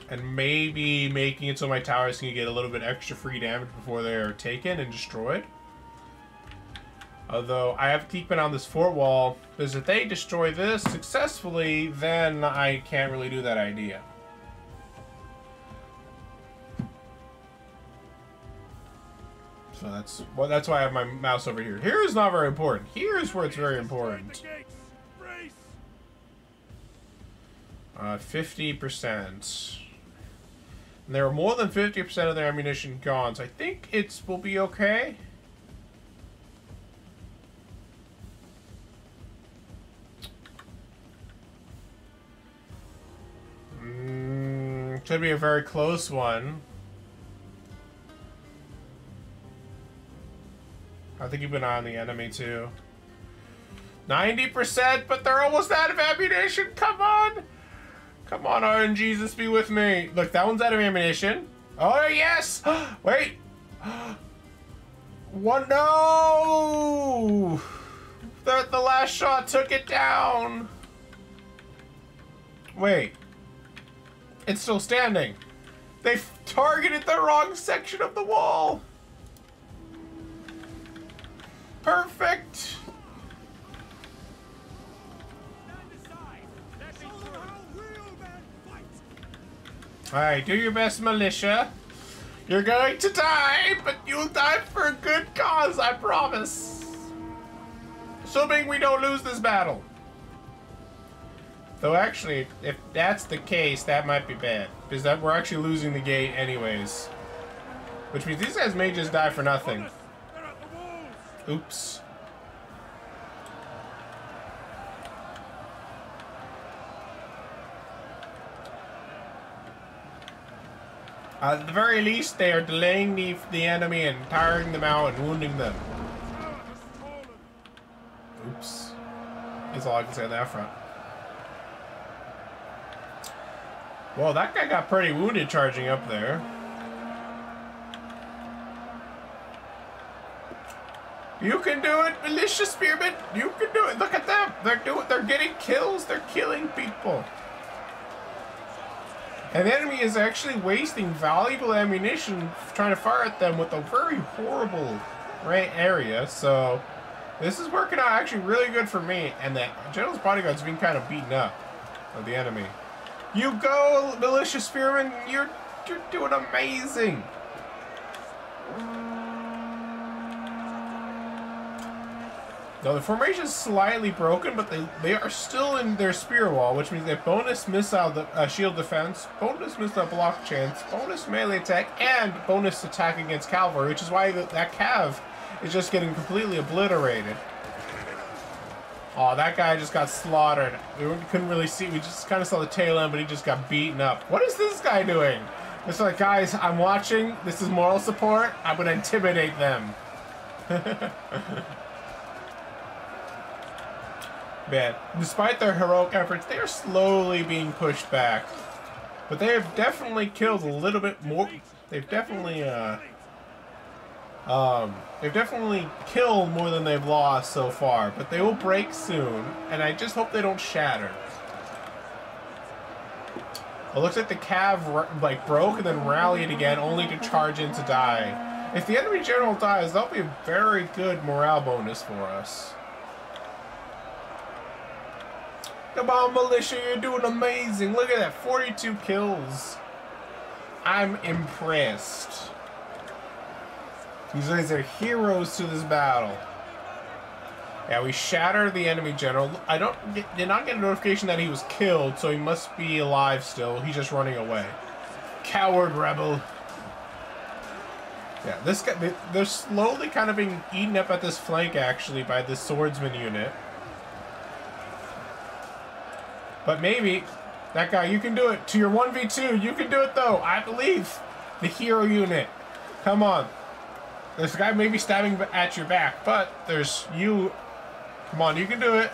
Speaker 1: and maybe making it so my towers can get a little bit extra free damage before they're taken and destroyed. Although, I have to keep it on this fort wall, because if they destroy this successfully, then I can't really do that idea. So that's why I have my mouse over here. Here is not very important. Here is where it's very important. 50%. And there are more than 50% of their ammunition gone, so I think it will be okay. Could be a very close one. I think you've been on the enemy too. 90%, but they're almost out of ammunition. Come on. Come on, RNGesus, be with me. Look, that one's out of ammunition. Oh, yes. Wait. One, no. The last shot took it down. Wait. It's still standing. They've targeted the wrong section of the wall. Perfect.
Speaker 2: Stand aside. Let me
Speaker 4: Show them
Speaker 2: through.
Speaker 4: how real men fight.
Speaker 1: Alright, do your best, militia. You're going to die, but you'll die for a good cause, I promise. Assuming we don't lose this battle. Though actually, if that's the case, that might be bad. Because that we're actually losing the gate anyways. Which means these guys may just die for nothing.
Speaker 2: They're at the walls.
Speaker 1: Oops. At the very least, they are delaying the enemy and tiring them out and wounding them.
Speaker 2: Tower has fallen.
Speaker 1: Oops. That's all I can say on that front. Well, that guy got pretty wounded charging up there. You can do it, militia spearmen. You can do it. Look at them. They're getting kills. They're killing people. And the enemy is actually wasting valuable ammunition trying to fire at them with a very horrible area. So this is working out actually really good for me. And the general's bodyguard's being kind of beaten up of the enemy. You go, militia spearmen. You're doing amazing. Now the formation is slightly broken, but they are still in their spear wall, which means they have bonus missile shield defense, bonus missile block chance, bonus melee attack, and bonus attack against cavalry, which is why that cav is just getting completely obliterated. Oh, that guy just got slaughtered. We couldn't really see. We just kind of saw the tail end, but he just got beaten up. What is this guy doing? It's like, guys, I'm watching. This is moral support. I'm going to intimidate them. Man, despite their heroic efforts, they are slowly being pushed back. But they have definitely killed a little bit more. They've definitely killed more than they've lost so far. But they will break soon, and I just hope they don't shatter. It looks like the cav like broke and then rallied again, only to charge in to die. If the enemy general dies, that'll be a very good morale bonus for us. Come on, militia, you're doing amazing. Look at that, 42 kills. I'm impressed. These guys are heroes to this battle. Yeah, we shattered the enemy general. Did not get a notification that he was killed, so he must be alive still. He's just running away. Coward rebel. Yeah, this guy, they're slowly kind of being eaten up at this flank, actually, by this swordsman unit. But maybe, that guy, you can do it. To your 1v2, you can do it, though. I believe. The hero unit. Come on. This guy may be stabbing at your back, but there's you. Come on, you can do it.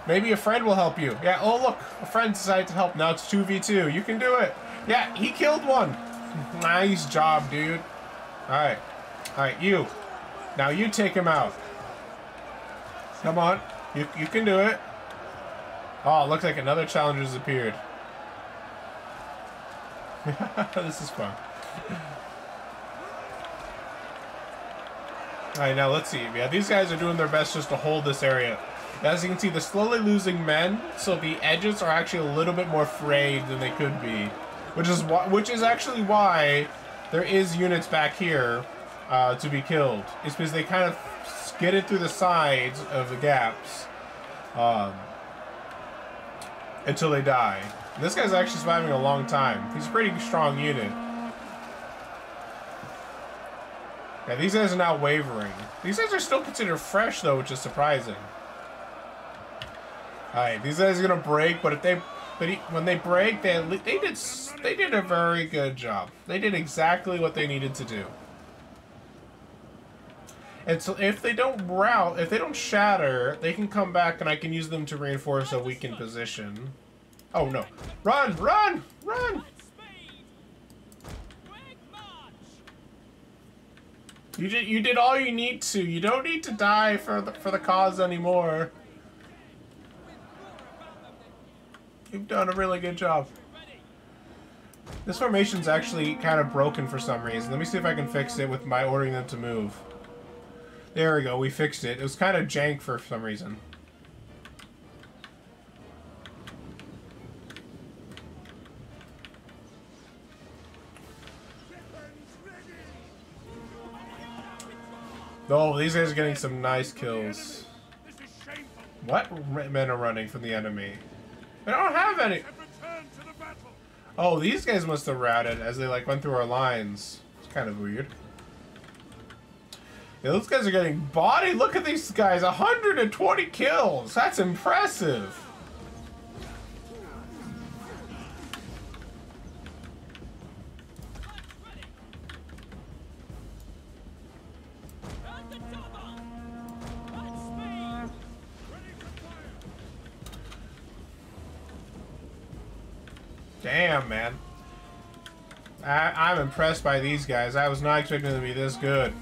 Speaker 1: Maybe a friend will help you. Yeah, oh, look. A friend decided to help. Now it's 2v2. You can do it. Yeah, he killed one. Nice job, dude. Alright. Alright, you. Now you take him out. Come on. You can do it. Oh, it looks like another challenger's appeared. This is fun. Alright, now let's see. Yeah, these guys are doing their best just to hold this area. As you can see, they're slowly losing men, so the edges are actually a little bit more frayed than they could be. Which is actually why there is units back here to be killed. It's because they kind of skidded through the sides of the gaps. Until they die. And this guy's actually surviving a long time. He's a pretty strong unit. Yeah, these guys are not wavering. These guys are still considered fresh though, which is surprising. Alright, these guys are gonna break, but when they break, they did a very good job. They did exactly what they needed to do. And so if they don't shatter, they can come back and I can use them to reinforce a weakened position. Oh no. Run! Run! Run! You did all you need to. You don't need to die for the cause anymore. You've done a really good job. This formation's actually kind of broken for some reason. Let me see if I can fix it with my ordering them to move. There we go, we fixed it. It was kind of jank for some reason. Oh, these guys are getting some nice kills. What men are running from the enemy? I don't have any. Oh, these guys must have routed as they like went through our lines. It's kind of weird. Yeah, those guys are getting bodied. Look at these guys, 120 kills. That's impressive. Damn, man. I'm impressed by these guys. I was not expecting them to be this good.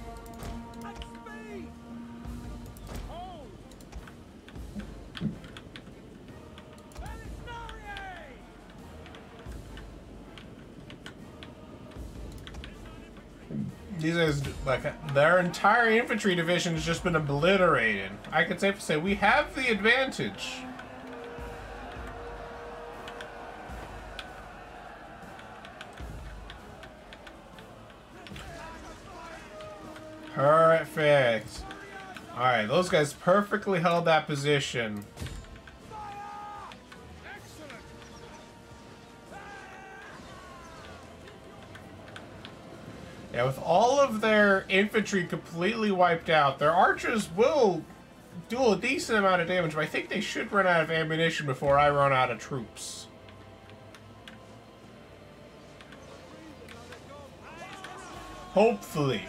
Speaker 1: These guys, like, their entire infantry division has just been obliterated. I can safely say we have the advantage. Perfect. Alright, those guys perfectly held that position. Yeah, with all of their infantry completely wiped out, their archers will do a decent amount of damage, but I think they should run out of ammunition before I run out of troops. Hopefully.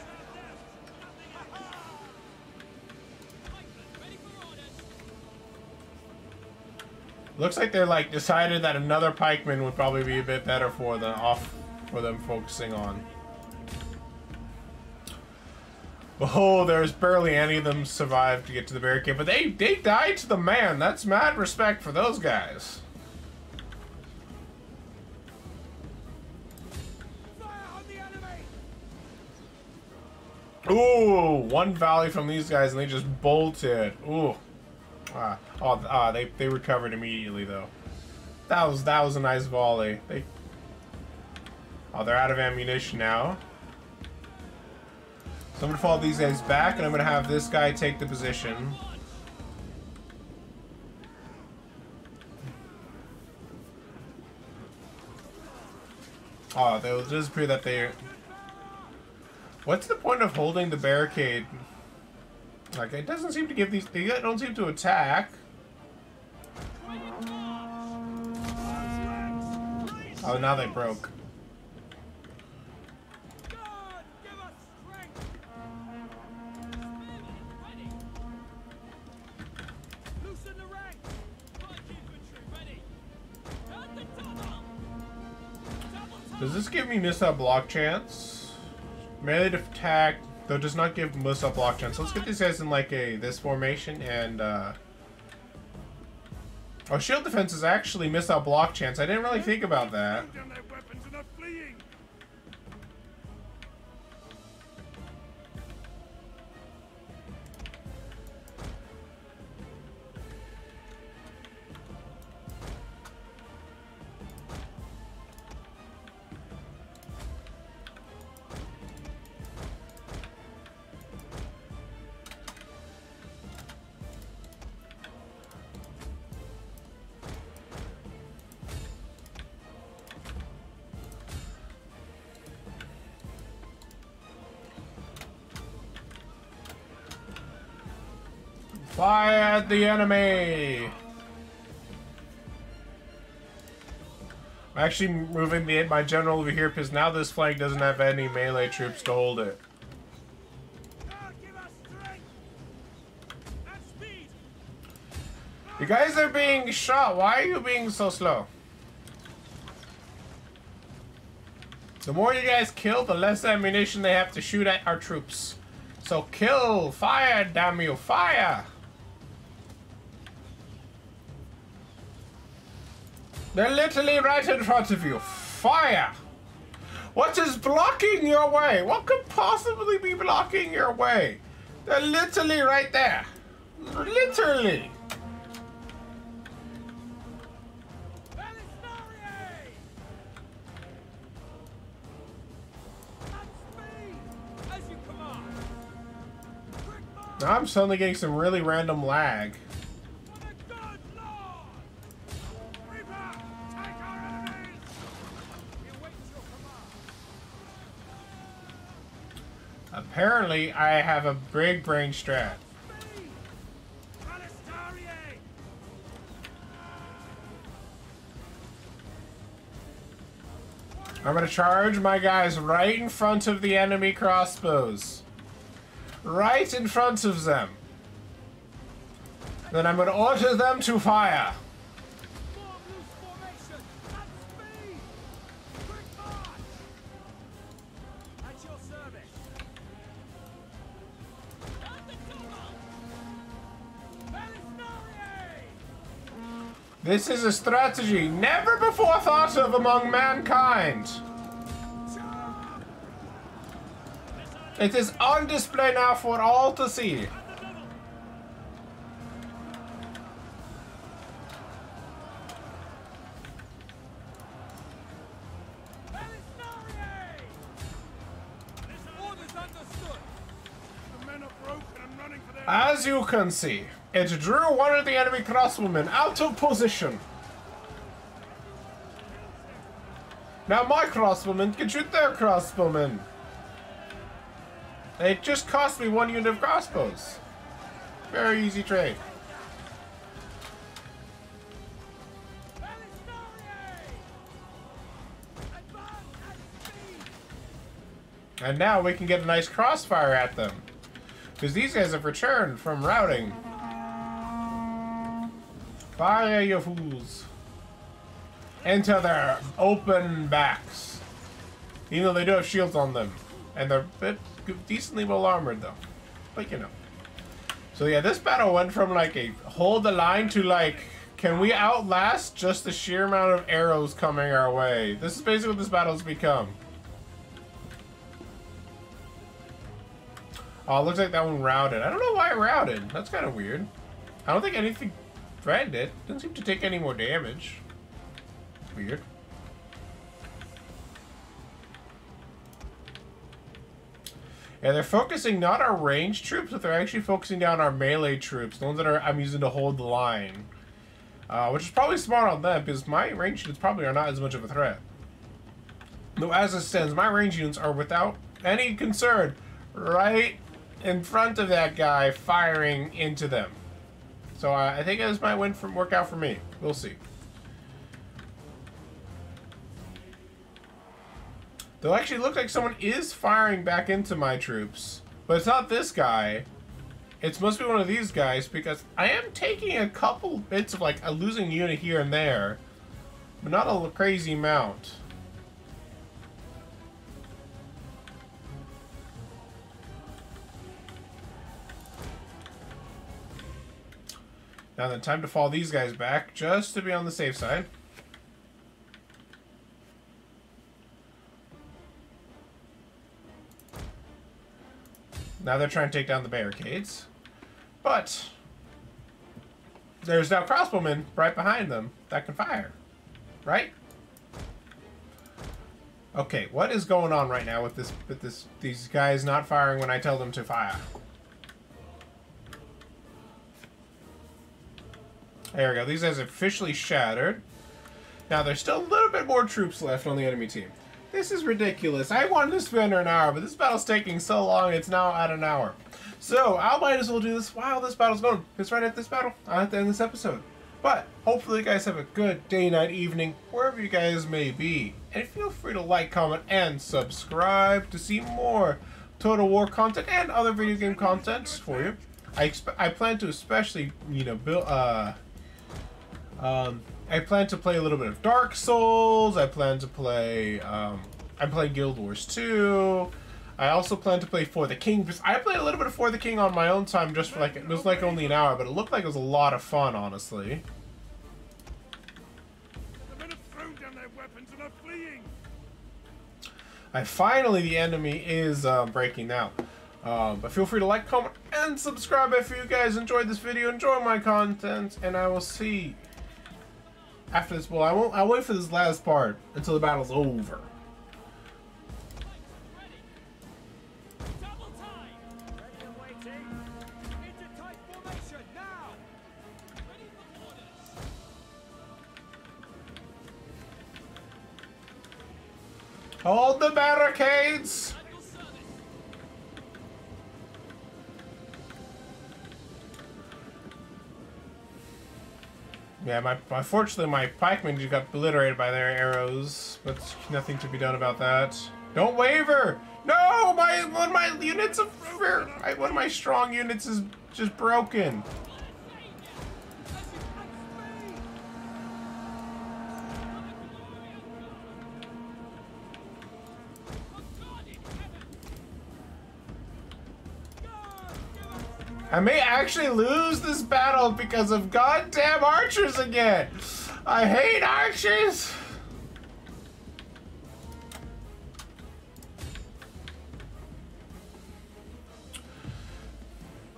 Speaker 1: Looks like they're like decided that another pikeman would probably be a bit better for them focusing on. Oh, there's barely any of them survived to get to the barricade, but they died to the man. That's mad respect for those guys. Ooh, one volley from these guys and they just bolted. Ooh. They recovered immediately though. That was a nice volley. They're out of ammunition now. So I'm gonna follow these guys back, and I'm gonna have this guy take the position. Oh, it does appear that they're. What's the point of holding the barricade? Like, it doesn't seem to give these. They don't seem to attack. Oh, now they broke. Does this give me missile block chance? Melee attack, though, does not give missile block chance. Let's get these guys in like this formation and oh, shield defense is actually missile block chance. I didn't really think about that. Fire at the enemy! I'm actually moving my general over here because now this flank doesn't have any melee troops to hold it. You guys are being shot. Why are you being so slow? The more you guys kill, the less ammunition they have to shoot at our troops. So kill! Fire, damn you! Fire! They're literally right in front of you. Fire! What is blocking your way? What could possibly be blocking your way? They're literally right there. Literally. Now I'm suddenly getting some really random lag. Apparently, I have a big brain strat. I'm gonna charge my guys right in front of the enemy crossbows. Right in front of them. Then I'm gonna order them to fire. This is a strategy never before thought of among mankind. It is on display now for all to see. As you can see, it drew one of the enemy crossbowmen out of position. Now my crossbowmen can shoot their crossbowmen. It just cost me 1 unit of crossbows. Very easy trade. And now we can get a nice crossfire at them. Because these guys have returned from routing. Fire, you fools. Into their open backs. Even though they do have shields on them. And they're a bit decently well armored though. But you know. So yeah, this battle went from like a hold the line to like, can we outlast just the sheer amount of arrows coming our way? This is basically what this battle's become. Oh, it looks like that one routed. I don't know why it routed. That's kind of weird. I don't think anything threatened it. Didn't seem to take any more damage. Weird. Yeah, they're focusing not our ranged troops, but they're actually focusing down our melee troops. The ones that I'm using to hold the line. Which is probably smart on them, because my ranged units probably are not as much of a threat. Though as it stands, my ranged units are without any concern right in front of that guy firing into them. So I think this might work out for me. We'll see. Though actually look like someone is firing back into my troops. But it's not this guy. It must be one of these guys, because I am taking a couple bits of like a losing unit here and there. But not a crazy amount. Now then, time to fall these guys back, just to be on the safe side. Now they're trying to take down the barricades. But there's now crossbowmen right behind them that can fire. Right? Okay, what is going on right now with these guys not firing when I tell them to fire? There we go. These guys are officially shattered. Now there's still a little bit more troops left on the enemy team. This is ridiculous. I wanted this to be under an hour, but this battle's taking so long, it's now at an hour. So, I might as well do this while this battle's going. Because right at this battle, I'll have to end this episode. But, hopefully you guys have a good day, night, evening, wherever you guys may be. And feel free to like, comment, and subscribe to see more Total War content and other video game content for you. I plan to especially, you know, build, I plan to play a little bit of Dark Souls. I plan to play, I'm playing Guild Wars 2. I also plan to play For the King, because I played a little bit of For the King on my own time, just for like, it was like only an hour, but it looked like it was a lot of fun, honestly.
Speaker 4: are fleeing.
Speaker 1: Finally, the enemy is breaking now. But feel free to like, comment, and subscribe if you guys enjoyed this video, enjoy my content, and I will see after this. Well, I'll wait for this last part until the battle's over. Hold the barricades! Yeah, unfortunately my pikemen just got obliterated by their arrows, but nothing to be done about that. Don't waver! No! One of my units of one of my strong units is just broken. I may actually lose this battle because of goddamn archers again. I hate archers.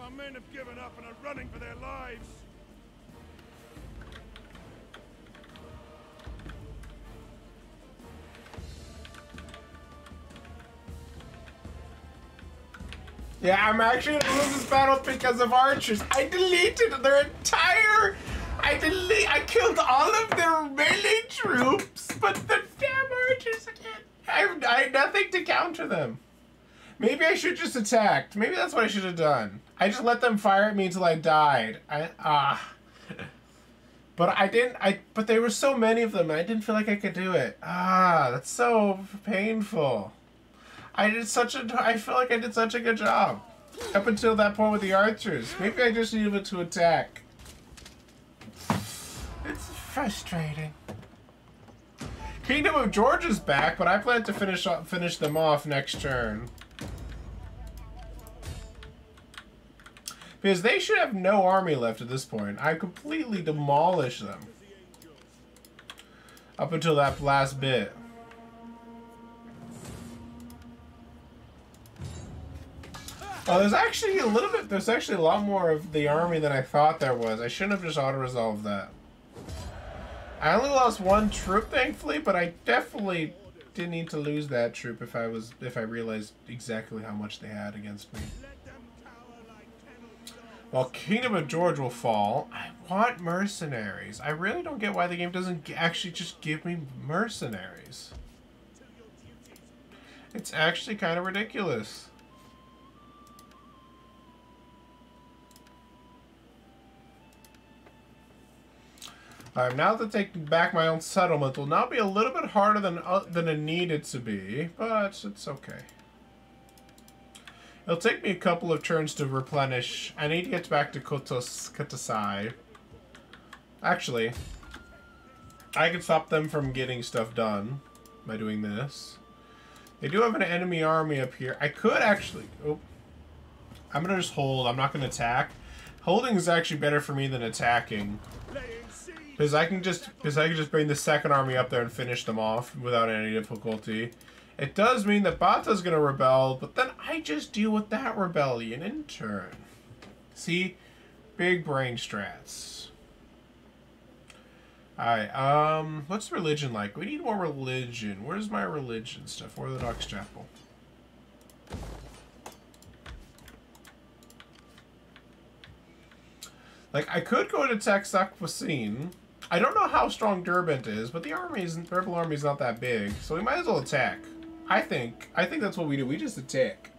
Speaker 4: Our men have given up and are running for their lives.
Speaker 1: Yeah, I'm actually gonna lose this battle because of archers. I deleted their entire... I killed all of their melee troops, but the damn archers again. I had nothing to counter them. Maybe I should just attacked. Maybe that's what I should have done. I just let them fire at me until I died. But I didn't, but there were so many of them, and I didn't feel like I could do it. That's so painful. I feel like I did such a good job. Up until that point with the archers. Maybe I just needed to attack. It's frustrating. Kingdom of Georgia's back, but I plan to finish them off next turn. Because they should have no army left at this point. I completely demolished them. Up until that last bit. Oh, there's actually a lot more of the army than I thought there was. I shouldn't have just auto-resolved that. I only lost one troop, thankfully, but I definitely didn't need to lose that troop if I realized exactly how much they had against me. Well, Kingdom of George will fall. I want mercenaries. I really don't get why the game doesn't actually just give me mercenaries. It's actually kind of ridiculous. Now that taking back my own settlement will now be a little bit harder than it needed to be, but it's okay. It'll take me a couple of turns to replenish. I need to get back to Kotasai. Actually, I can stop them from getting stuff done by doing this. They do have an enemy army up here. I could actually... Oh, I'm going to just hold. I'm not going to attack. Holding is actually better for me than attacking. Because I can just bring the second army up there and finish them off without any difficulty. It does mean that Bata's going to rebel, but then I just deal with that rebellion in turn. See? Big brain strats. Alright, what's religion like? We need more religion. Where's my religion stuff? Orthodox Chapel. Like, I could go to Texaquacine. I don't know how strong Derbent is, but the rebel army is not that big, so we might as well attack. I think that's what we do. We just attack.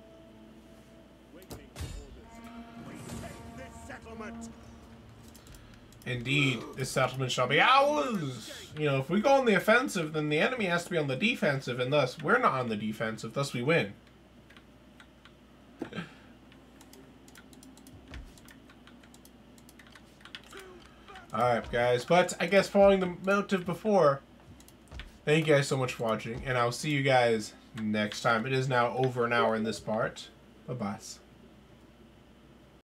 Speaker 1: Indeed, this settlement shall be ours. You know, if we go on the offensive, then the enemy has to be on the defensive, and thus we're not on the defensive. Thus, we win. Alright, guys, but I guess following the motive before, thank you guys so much for watching, and I'll see you guys next time. It is now over an hour in this part. Bye-bye.